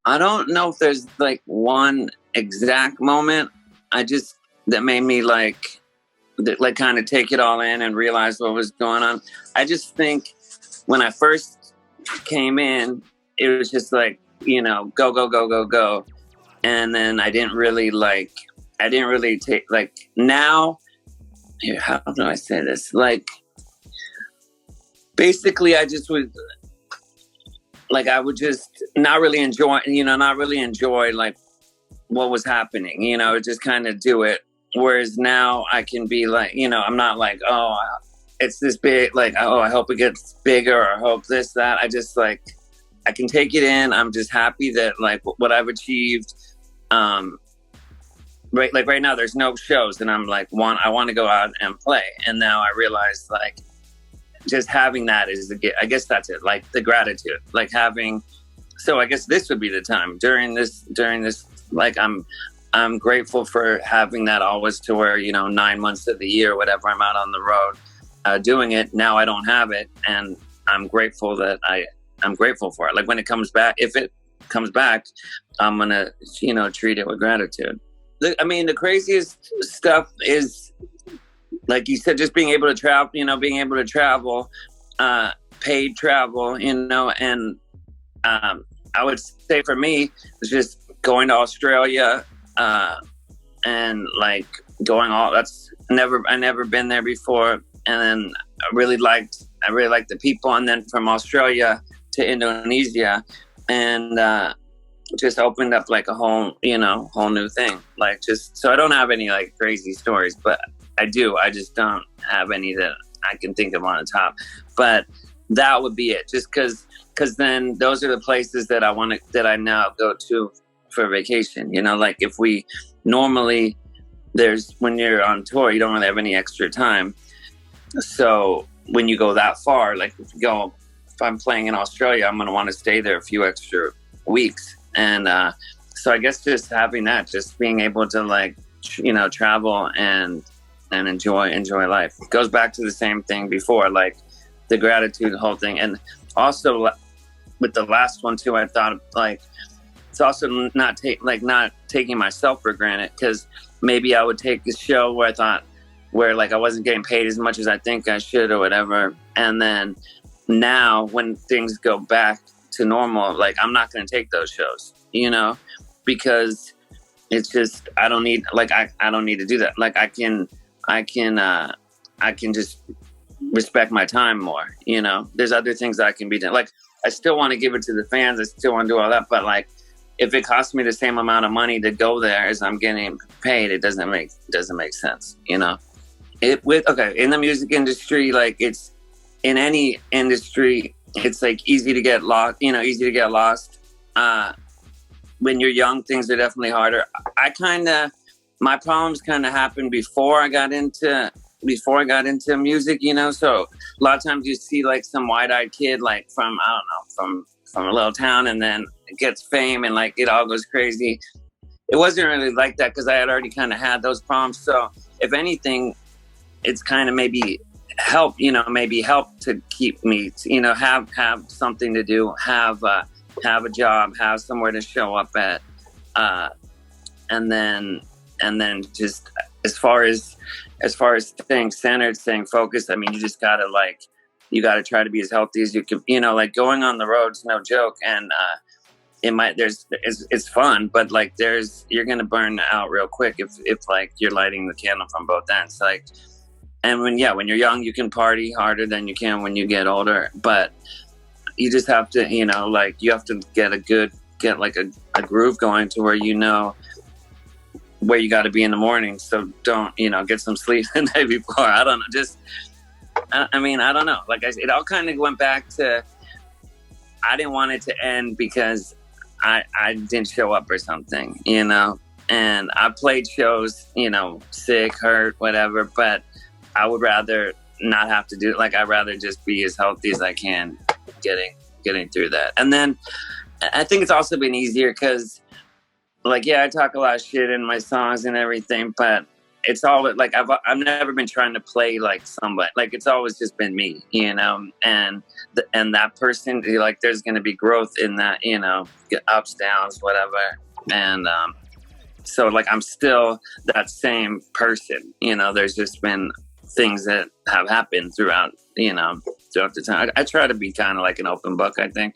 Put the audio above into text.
I don't know if there's like one exact moment. That made me like kind of take it all in and realize what was going on. I just think when I first came in, it was just like, you know, go, go, go, go, go. And then I didn't really take, like, now, here, how do I say this? Like, basically I just would, like, I would just not really enjoy like what was happening, you know, just kind of do it. Whereas now I can be like, you know, I'm not like, oh, it's this big, like, oh, I hope it gets bigger, or I hope this, that. I just like, I can take it in. I'm just happy that like what I've achieved. Right now there's no shows, and I'm like, I want to go out and play. And now I realize like just having that is I guess that's it. Like the gratitude, like having, so I guess this would be the time during this, like I'm grateful for having that always, to where, you know, 9 months of the year, whatever, I'm out on the road doing it. Now I don't have it, and I'm grateful that I'm grateful for it. Like when it comes back, if it comes back, I'm gonna, you know, treat it with gratitude. I mean, the craziest stuff is, like you said, just being able to travel, you know, paid travel, you know, and I would say for me, it's just going to Australia and like going all, I never been there before. And then I really liked the people. And then from Australia to Indonesia, and just opened up like a whole new thing. Like, just, so I don't have any like crazy stories, but I just don't have any that I can think of on the top. But that would be it. Just because then those are the places that I now go to for vacation. You know, like if we normally, when you're on tour, you don't really have any extra time. So when you go that far, like if I'm playing in Australia, I'm going to want to stay there a few extra weeks. And so I guess just having that, just being able to like, you know, travel and enjoy life. It goes back to the same thing before, like the gratitude, the whole thing. And also with the last one too, I thought like, it's also not taking myself for granted, because maybe I would take a show where like I wasn't getting paid as much as I think I should or whatever. And then now when things go back to normal, like I'm not going to take those shows, you know, because it's just, I don't need to do that. Like I can just respect my time more, you know. There's other things that I can be doing. Like I still want to give it to the fans. I still want to do all that. But like, if it costs me the same amount of money to go there as I'm getting paid, it doesn't make sense, you know. In the music industry, like it's in any industry, it's like easy to get lost. When you're young, things are definitely harder. My problems kind of happened before I got into music, you know. So a lot of times you see like some wide-eyed kid, like from a little town, and then it gets fame and like it all goes crazy. It wasn't really like that, because I had already kind of had those problems. So if anything, it's kind of maybe help to keep me, you know, have something to do, have a job, have somewhere to show up at, and then just as far as staying centered, staying focused. I mean, you just gotta try to be as healthy as you can. You know, like going on the road's no joke, and it's fun, but like you're gonna burn out real quick if like you're lighting the candle from both ends. Like, and when you're young, you can party harder than you can when you get older, but you just have to, you know, like you have to get a groove going to where you know where you got to be in the morning. So don't, you know, get some sleep the night before. I don't know. I don't know. Like it all kind of went back to, I didn't want it to end because I didn't show up or something, you know, and I played shows, you know, sick, hurt, whatever, but I would rather not have to do it. Like, I'd rather just be as healthy as I can getting through that. And then I think it's also been easier because, like, yeah, I talk a lot of shit in my songs and everything, but it's all like I've never been trying to play like somebody. Like it's always just been me, you know. And that person, like, there's gonna be growth in that, you know, ups, downs, whatever. And so like I'm still that same person, you know. There's just been things that have happened throughout, you know, throughout the time. I try to be kind of like an open book, I think.